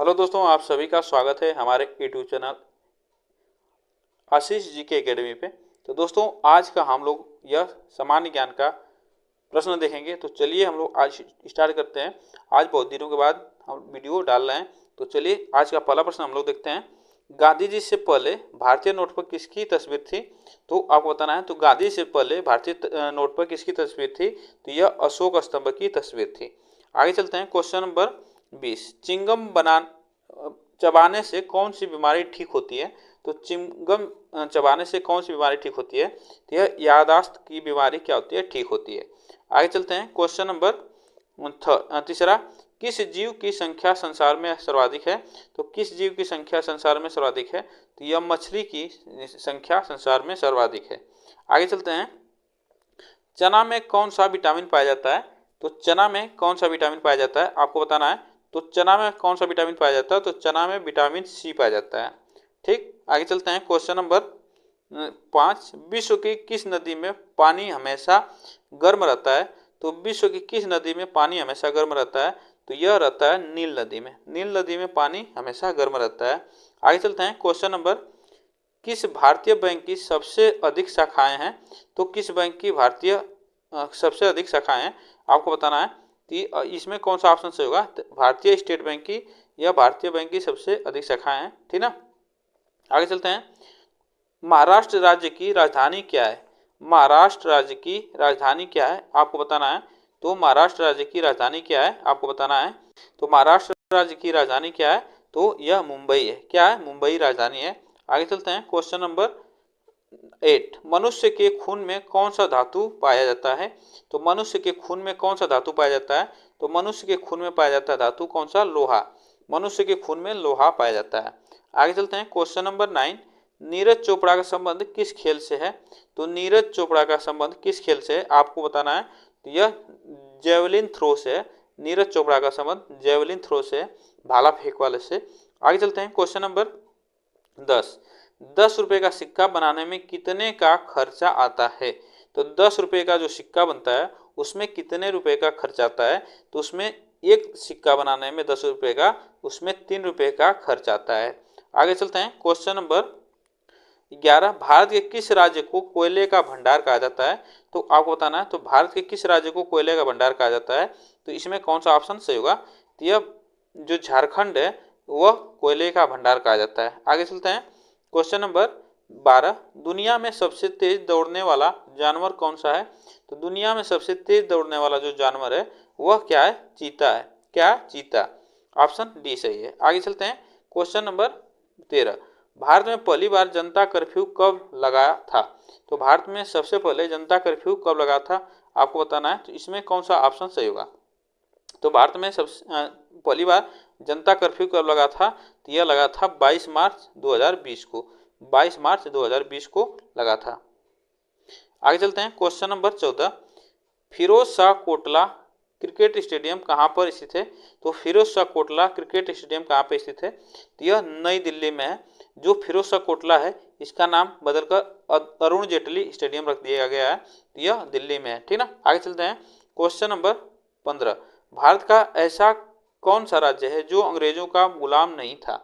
Hello दोस्तों, आप सभी का स्वागत है हमारे यूट्यूब चैनल आशीष जी के एकेडमी पे। तो दोस्तों, आज का हम लोग यह सामान्य ज्ञान का प्रश्न देखेंगे। तो चलिए हम लोग आज स्टार्ट करते हैं। आज बहुत दिनों के बाद हम वीडियो डाल रहे हैं। तो चलिए आज का पहला प्रश्न हम लोग देखते हैं। गांधी जी से पहले भारतीय नोट पर किसकी तस्वीर थी? तो आपको बताना है। तो गांधी से पहले भारतीय नोट पर किसकी तस्वीर थी? तो यह अशोक स्तंभ की तस्वीर थी। आगे चलते हैं। Question number 20। चिंगम चबाने से कौन सी बीमारी ठीक होती है? तो चिंगम चबाने से कौन सी बीमारी ठीक होती है? तो यह याददाश्त की बीमारी क्या होती है? ठीक होती है। आगे चलते हैं। क्वेश्चन नंबर तीसरा। किस जीव की संख्या संसार में सर्वाधिक है? तो किस जीव की संख्या संसार में सर्वाधिक है? तो यह मछली की संख्या संसार में सर्वाधिक है। आगे चलते हैं। चना में कौन सा विटामिन पाया जाता है? तो चना में कौन सा विटामिन पाया जाता है आपको बताना है। तो चना में कौन सा विटामिन पाया जाता है? तो चना में विटामिन सी पाया जाता है। ठीक, आगे चलते हैं। Question number 5। विश्व की किस नदी में पानी हमेशा गर्म रहता है? तो विश्व की किस नदी में पानी हमेशा गर्म रहता है? तो यह रहता है नील नदी में। नील नदी में पानी हमेशा गर्म रहता है। आगे चलते हैं। Question number. किस भारतीय बैंक की सबसे अधिक शाखाएं हैं? तो किस बैंक की सबसे अधिक शाखाएं हैं आपको बताना है कि इसमें कौन सा ऑप्शन सही होगा। तो भारतीय स्टेट बैंक की या भारतीय बैंक की सबसे अधिक शाखाएं हैं, ठीक ना। आगे चलते हैं। महाराष्ट्र राज्य की राजधानी क्या है? महाराष्ट्र राज्य की राजधानी क्या है आपको बताना है। तो महाराष्ट्र राज्य की राजधानी क्या है आपको बताना है। तो महाराष्ट्र राज्य की राजधानी क्या है? तो यह मुंबई है। क्या है? मुंबई राजधानी है। आगे चलते हैं। Question number 8। मनुष्य के खून में कौन सा धातु पाया जाता है? तो मनुष्य के खून में कौन सा धातु पाया जाता है? तो मनुष्य के खून में पाया जाता है धातु कौन सा? लोहा। मनुष्य के खून में लोहा पाया जाता है। आगे चलते हैं। Question number 9। नीरज चोपड़ा का संबंध किस खेल से है? तो नीरज चोपड़ा का संबंध किस खेल से है आपको बताना है। तो यह जेवलिन थ्रो से है। नीरज चोपड़ा का संबंध जेवलिन थ्रो से, भाला फेंक वाले से। आगे चलते हैं। Question number 10। 10 रुपए का सिक्का बनाने में कितने का खर्चा आता है? तो 10 रुपए का जो सिक्का बनता है उसमें कितने रुपए का खर्च आता है? तो उसमें एक सिक्का बनाने में 10 रुपए का, उसमें 3 रुपए का खर्च आता है। आगे चलते हैं। Question number 11। भारत के किस राज्य को कोयले का भंडार कहा जाता है? तो आपको बताना है। तो भारत के किस राज्य को कोयले का भंडार कहा जाता है? तो इसमें कौन सा ऑप्शन सही होगा? तो यह जो झारखंड है वह कोयले का भंडार कहा जाता है। आगे चलते हैं। Question number 12। दुनिया में सबसे तेज दौड़ने वाला जानवर कौन सा है? तो दुनिया में सबसे तेज दौड़ने वाला जो जानवर है वह क्या है? चीता है। क्या? चीता। ऑप्शन डी सही है। आगे चलते हैं। Question number 13। भारत में पहली बार जनता कर्फ्यू कब लगा था? तो भारत में सबसे पहले जनता कर्फ्यू कब लगा था आपको बताना है। तो इसमें कौन सा ऑप्शन सही होगा? तो भारत में सबसे पहली बार जनता कर्फ्यू कब लगा था? तो यह लगा था 22 मार्च 2020 को। 22 मार्च 2020 को लगा था। आगे चलते हैं। Question number 14। Firoz Shah Kotla cricket stadium कहाँ पर स्थित है? तो फिरोज शाह कोटला क्रिकेट स्टेडियम कहाँ पर स्थित है? तो यह नई दिल्ली में है। जो फिरोज शाह कोटला है इसका नाम बदलकर अरुण जेटली स्टेडियम रख दिया गया है। तो यह दिल्ली में है, ठीक ना। आगे चलते हैं। Question number 15। भारत का ऐसा कौन सा राज्य है जो अंग्रेजों का गुलाम नहीं था?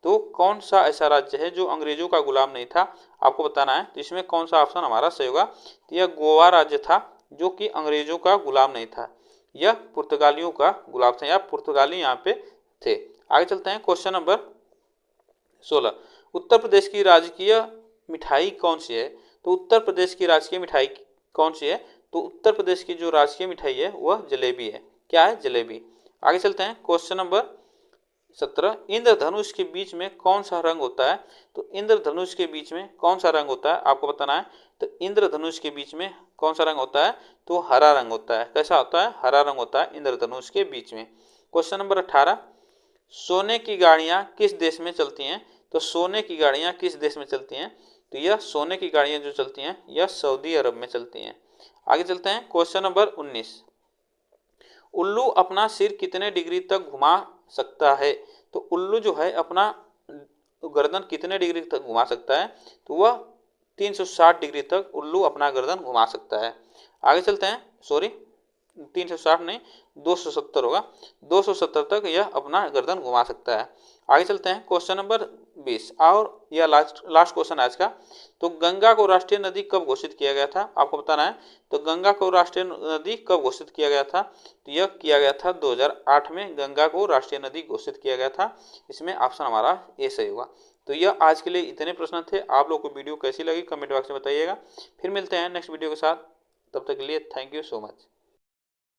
तो कौन सा ऐसा राज्य है जो अंग्रेजों का गुलाम नहीं था आपको बताना है। तो इसमें कौन सा ऑप्शन हमारा सही होगा? तो यह गोवा राज्य था जो कि अंग्रेजों का गुलाम नहीं था। यह पुर्तगालियों का गुलाम था या पुर्तगाली यहाँ पे थे। आगे चलते हैं। Question number 16। उत्तर प्रदेश की राजकीय मिठाई कौन सी है? तो उत्तर प्रदेश की राजकीय मिठाई कौन सी है? तो उत्तर प्रदेश की जो राजकीय मिठाई है वह जलेबी है। क्या है? जलेबी। आगे चलते हैं। Question number 17। इंद्रधनुष के बीच में कौन सा रंग होता है? तो इंद्रधनुष के बीच में कौन सा रंग होता है आपको बताना है। तो इंद्रधनुष के बीच में कौन सा रंग होता है? तो हरा रंग होता है। कैसा होता है? हरा रंग होता है इंद्रधनुष के बीच में। Question number 18। सोने की गाड़ियां किस देश में चलती हैं? तो सोने की गाड़ियां किस देश में चलती हैं? तो यह सोने की गाड़ियां जो चलती हैं यह सऊदी अरब में चलती हैं। आगे चलते हैं। Question number 19। उल्लू अपना सिर कितने डिग्री तक घुमा सकता है? तो उल्लू जो है अपना गर्दन कितने डिग्री तक घुमा सकता है? तो वह 360 डिग्री तक उल्लू अपना गर्दन घुमा सकता है। आगे चलते हैं। सॉरी, 360 नहीं 270 होगा, 270 तक यह अपना गर्दन घुमा सकता है। आगे चलते हैं क्वेश्चन नंबर 20 और यह लास्ट क्वेश्चन आज का। तो गंगा को राष्ट्रीय नदी कब घोषित किया गया था, आपको बताना है। तो गंगा को राष्ट्रीय नदी कब घोषित किया गया था, तो यह किया गया था 2008 में गंगा को राष्ट्रीय नदी घोषित किया गया था। इसमें ऑप्शन हमारा ए सही होगा। तो यह आज के लिए इतने प्रश्न थे। आप लोग को वीडियो कैसी लगी कमेंट बॉक्स में बताइएगा। फिर मिलते हैं नेक्स्ट वीडियो के साथ, तब तक के लिए थैंक यू सो मच।